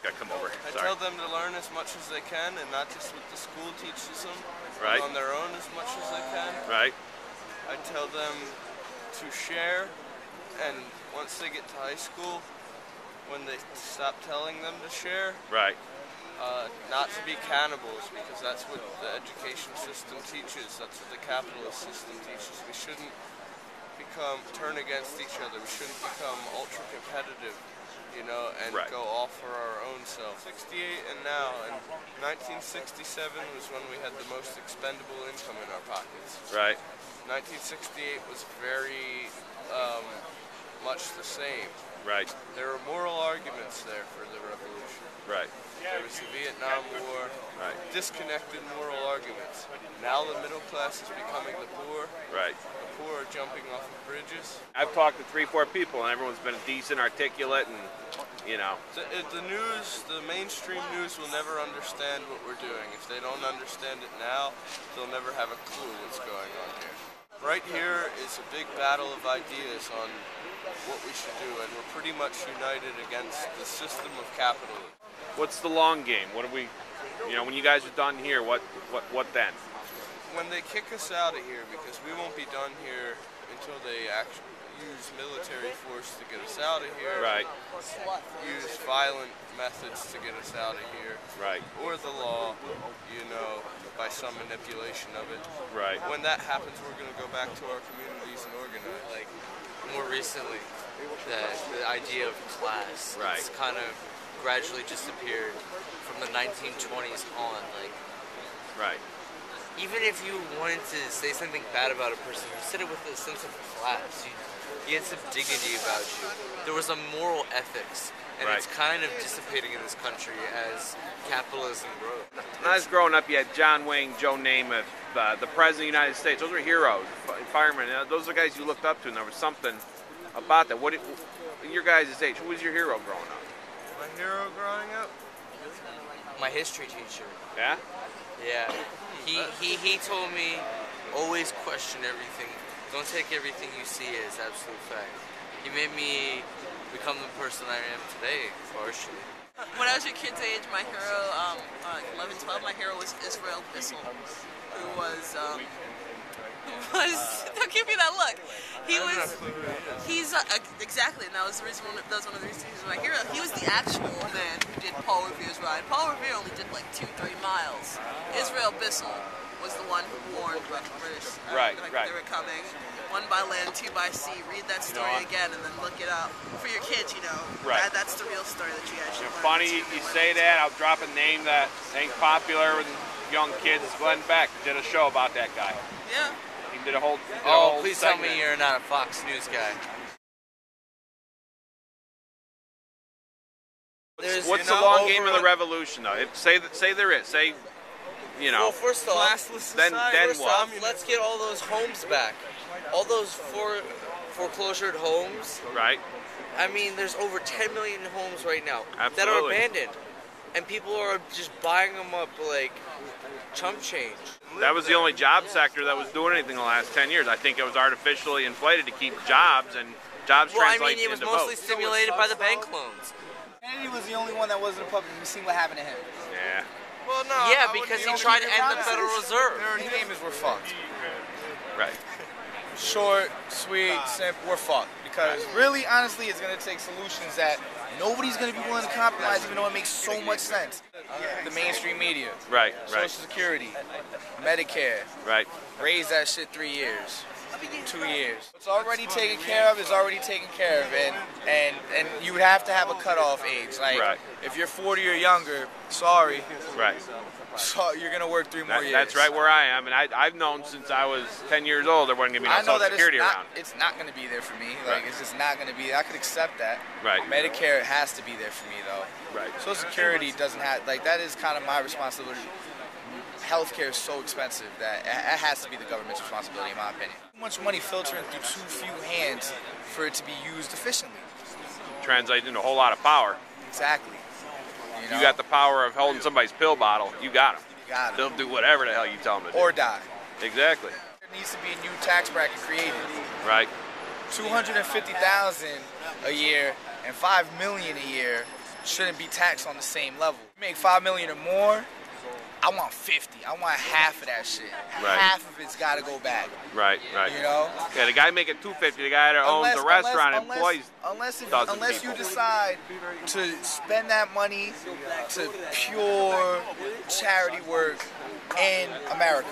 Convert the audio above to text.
Gotta come over. I tell them to learn as much as they can, and not just what the school teaches them, Right. but on their own as much as they can. Right. I tell them to share, and once they get to high school, when they stop telling them to share, Right. not to be cannibals, because that's what the education system teaches. That's what the capitalist system teaches. We shouldn't turn against each other. We shouldn't become ultra competitive, you know, and Right. go all for our own self. 68 and now, and 1967 was when we had the most expendable income in our pockets. Right. 1968 was very much the same. Right. There were moral arguments there for the revolution. Right. There was the Vietnam War, Right. disconnected moral arguments. Now the middle class is becoming the poor. Right. The poor are jumping off of bridges. I've talked to 3-4 people, and everyone's been decent, articulate, and you know. The news, the mainstream news will never understand what we're doing. If they don't understand it now, they'll never have a clue what's going on here. Right here is a big battle of ideas on what we should do, and we're pretty much united against the system of capitalism. What's the long game? What do we, you know, when you guys are done here, what then? When they kick us out of here, because we won't be done here until they actually use military force to get us out of here. Right. Use violent methods to get us out of here. Right. Or the law, you know, by some manipulation of it. Right. When that happens, we're going to go back to our communities and organize. Like, more recently, the idea of class, Right. it's kind of gradually disappeared from the 1920s on. Like, Right. even if you wanted to say something bad about a person, you said it with a sense of class. You had some dignity about you. There was a moral ethics, and Right. it's kind of dissipating in this country as capitalism grows. When I was growing up, you had John Wayne, Joe Namath, the President of the United States. Those were heroes, firemen. Those are the guys you looked up to, and there was something about that. Your guys' age, who was your hero growing up? My hero growing up? My history teacher. Yeah? Yeah. He told me, always question everything. Don't take everything you see as absolute fact. He made me become the person I am today, partially. When I was your kid's age, my hero, 11, 12, my hero was Israel Bissell, who was, don't give me that look. Exactly, and that was one of the reasons he was my hero. He was the actual man who did Paul Revere's ride. Paul Revere only did like 2-3 miles. Israel Bissell was the one who warned about the British. Right. They were coming. 1 by land, 2 by sea. Read that story again and then look it up. For your kids, you know. Right. That's the real story that you guys should learn. Funny you say that. I'll drop a name that ain't popular with young kids. Glenn Beck did a show about that guy. Yeah. He did a whole Please tell segment. me you're not a Fox News guy. What's the long game of the revolution, though? Say there is. Say, you know. Well, first off, then what? Let's get all those homes back. All those foreclosured homes. Right. I mean, there's over 10 million homes right now that are Absolutely. abandoned. And people are just buying them up like chump change. That was the only job sector that was doing anything the last 10 years. I think it was artificially inflated to keep jobs, and jobs Well, I translate mean, it was into mostly votes. stimulated by the bank loans. Kennedy was the only one that wasn't a puppet. We've seen what happened to him. Yeah. Well, no. Yeah, because he tried to end the Federal Reserve. His name is we're fucked. Right. Short, sweet, simple, we're fucked. Because really, honestly, it's going to take solutions that nobody's going to be willing to compromise, even though it makes so much sense. The mainstream media. Right. Social Security. Medicare. Right. Raise that shit 3 years. 2 years. It's already taken care of. It's already taken care of, and you would have to have a cutoff age. Like, Right. if you're 40 or younger, sorry. Right. So you're gonna work 3 more years. That's right where I am, and I've known since I was 10 years old there wasn't gonna be no I know Social that Security it's not, around. it's not gonna be there for me. Like, Right. it's just not gonna be. I could accept that. Right. Medicare has to be there for me though. Right. Social Security doesn't have, like, that is kind of my responsibility. Healthcare is so expensive that it has to be the government's responsibility, in my opinion. Too much money filtering through too few hands for it to be used efficiently. Translates into a whole lot of power. Exactly. You know? You got the power of holding somebody's pill bottle. You got them. Got it. They'll do whatever the hell you tell them to do. Or die. Exactly. There needs to be a new tax bracket created. Right. 250,000 a year and 5 million a year shouldn't be taxed on the same level. You make $5 million or more, I want 50. I want half of that shit. Right. Half of it's got to go back. Right, right. You know? Yeah, the guy making $250, the guy that owns the restaurant employs. Unless you decide to spend that money to pure charity work in America.